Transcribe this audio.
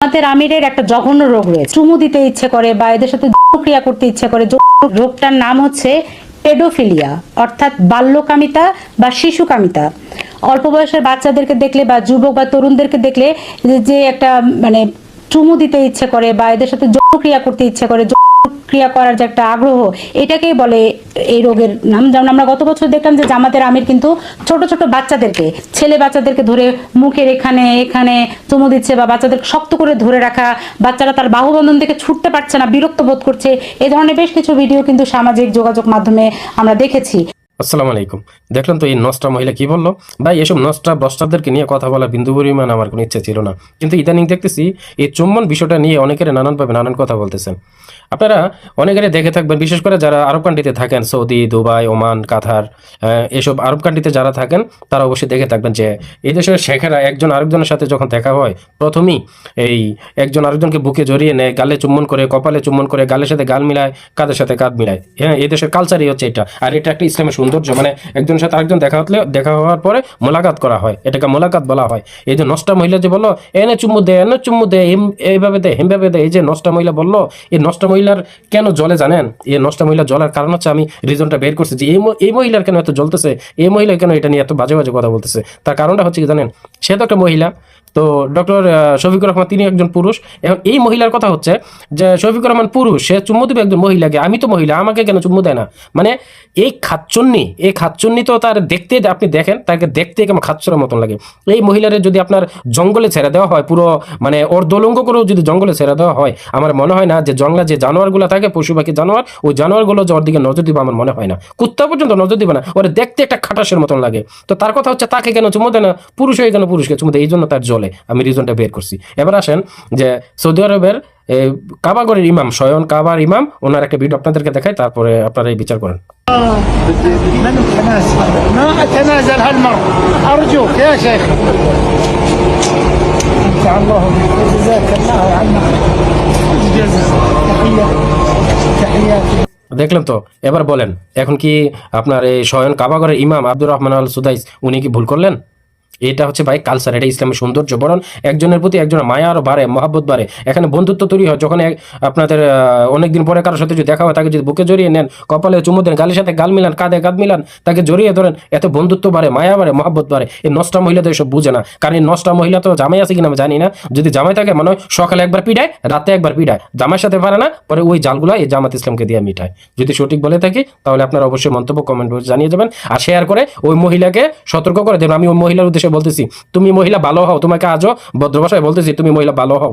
আমাদের আমিরের একটা জঘন্য রোগ রয়েছে, চুমু দিতে ইচ্ছে করে বা এদের সাথে ক্রিয়া করতে ইচ্ছে করে। রোগটার নাম হচ্ছে পেডোফিলিয়া, অর্থাৎ বাল্যকামিতা বা শিশুকামিতা। অল্প বয়সের বাচ্চাদেরকে দেখলে বা যুবক বা তরুণদেরকে দেখলে যে একটা মানে চুমু দিতে ইচ্ছে করে বা এদের সাথে ক্রিয়া করতে ইচ্ছে করে, ক্রিয়া করার যে একটা আগ্রহ, এটাকেই বলে এই রোগের নাম। যেমন আমরা গত বছর দেখলাম যে জামাতের আমির কিন্তু ছোট ছোট বাচ্চাদেরকে, ছেলে বাচ্চাদেরকে ধরে মুখের এখানে এখানে চুমু দিচ্ছে বা বাচ্চাদের শক্ত করে ধরে রাখা, বাচ্চারা তার বাহুবন্ধন থেকে ছুটতে পারছে না, বিরক্ত বোধ করছে। এই ধরনের বেশ কিছু ভিডিও কিন্তু সামাজিক যোগাযোগ মাধ্যমে আমরা দেখেছি। আসসালামু আলাইকুম। দেখলাম তো এই নষ্টা মহিলা কি বললো। ভাই, এসব নষ্টা বস্টাদেরকে নিয়ে কথা বলা বিন্দু পরিমাণ আমার কোনো ইচ্ছে ছিল না, কিন্তু ইদানিং দেখতেছি এই চুম্বন বিষয়টা নিয়ে অনেকের নানানভাবে নানান কথা বলতেছেন। আপনারা অনেকেরই দেখে থাকবেন, বিশেষ করে যারা আরব কান্ট্রিতে থাকেন, সৌদি, দুবাই, ওমান, কাতার, এসব আরব কান্ট্রিতে যারা থাকেন তারা অবশ্যই দেখে থাকবেন যে এই দেশের শেখেরা একজন আরেকজনের সাথে যখন দেখা হয়, প্রথমেই এই একজন আরেকজনকে বুকে জড়িয়ে নেয়, গালে চুম্বন করে, কপালে চুম্বন করে, গালের সাথে গাল মিলায়, কাঁধের সাথে কাঁধ মিলায়। হ্যাঁ, এই দেশের কালচারই হচ্ছে এটা। আর এটা একটা ইসলামের সৌন্দর্য, মানে একজনের সাথে আরেকজন দেখা হওয়ার পরে মোলাকাত করা হয়, এটাকে মোলাকাত বলা হয়। এই যে নষ্টা মহিলা যে বললো এনে চুম্মু দে, এনে চুম্মু দে, এইভাবে দে, হেমভাবে দে, এই যে নষ্টা মহিলা বললো, এই নষ্টা মহিলার কেন জলে জানেন? এই নষ্টা মহিলা জ্বলার কারণ হচ্ছে, আমি রিজনটা বের করছি যে এই মহিলার কেন এত জ্বলতেছে, এই মহিলা কেন এটা নিয়ে এত বাজে বাজে কথা বলতেছে। তার কারণটা হচ্ছে কি জানেন? সে তো একটা মহিলা, তো ডক্টর শফিকুর রহমান তিনি একজন পুরুষ। এখন এই মহিলার কথা হচ্ছে যে শফিকুর রহমান পুরুষ, সে চুম্মু দেবে একজন মহিলাকে, আমি তো মহিলা, আমাকে কেন চুম্মু দেয় না? মানে এই খাচ্চন্নি তো তার দেখতে, আপনি দেখেন তাকে দেখতে কেমন খাচ্চরের মতন লাগে। এই মহিলারে যদি আপনার জঙ্গলে ছেড়ে দেওয়া হয়, পুরো মানে ওর দোলঙ্গ করেও যদি জঙ্গলে ছেড়ে দেওয়া হয়, আমার মনে হয় না যে জঙ্গলে যে জানোয়ারগুলো থাকে, পশু পাখি জানোয়ার, ওই জানোয়ারগুলো যে ওর দিকে নজর দিবে আমার মনে হয় না। কুত্তা পর্যন্ত নজর দিবে না, ওরা দেখতে একটা খাটাসের মতন লাগে। তো তার কথা হচ্ছে তাকে কেন চুমু দেয় না? পুরুষ হয়ে কেন পুরুষকে চুমু দেয়? এই জন্য তার জলে। আমি রিজনটা বের করছি। এবার আসেন যে সৌদি আরবের কাবাগরের ইমাম, স্বয়ং কাবার ইমাম, ওনার একটা ভিডিও আপনাদেরকে দেখাই, তারপরে আপনারা এই বিচার করেন। من أتنازل ما أتنازل هالمرة أرجوك يا شيخ. نفع الله بك وجزاك الله عنا الجزاء. تحياتي. দেখলেন তো? এবার বলেন, এখন কি আপনার এই স্বয়ং কাবাগরের ইমাম আব্দুর রহমান আল সুদাইস উনি কি ভুল করলেন? এটা হচ্ছে ভাই কালচার, এটা ইসলামের সৌন্দর্য। বরং একজনের প্রতি একজনের মায়া আরও বাড়ে, মহাব্বত বাড়ে, এখানে বন্ধুত্ব তৈরি হয়। যখন আপনাদের অনেকদিন পরে কারোর সাথে যদি দেখা হয়, তাকে যদি বুকে জড়িয়ে নেন, কপালে চুমু দেন, গালের সাথে গাল মিলান, কাঁধে কাঁধ মিলান, তাকে জড়িয়ে ধরেন, এত বন্ধুত্ব বাড়ে, মায়া বাড়ে, মহাব্বত বাড়ে। এই নষ্টা মহিলা তো এসব বুঝে না। কারণ এই নষ্টা মহিলা তো জামাই আছে কিনা আমি জানি না, যদি জামাই থাকে মনে হয় সকালে একবার পিড়ায়, রাতে একবার পিড়ায়, জামাইয়ের সাথে পারে না, পরে ওই জালগুলা এই জামাত ইসলামকে দিয়ে মিঠায়। যদি সঠিক বলে থাকি তাহলে আপনারা অবশ্যই মন্তব্য কমেন্ট বক্সে জানিয়ে যাবেন, আর শেয়ার করে ওই মহিলাকে সতর্ক করে দেবেন। আমি ওই মহিলার উদ্দেশ্যে বলতেছি, তুমি মহিলা ভালো হও, তোমাকে আজও ভদ্র ভাষায় বলতেছি, তুমি মহিলা ভালো হও।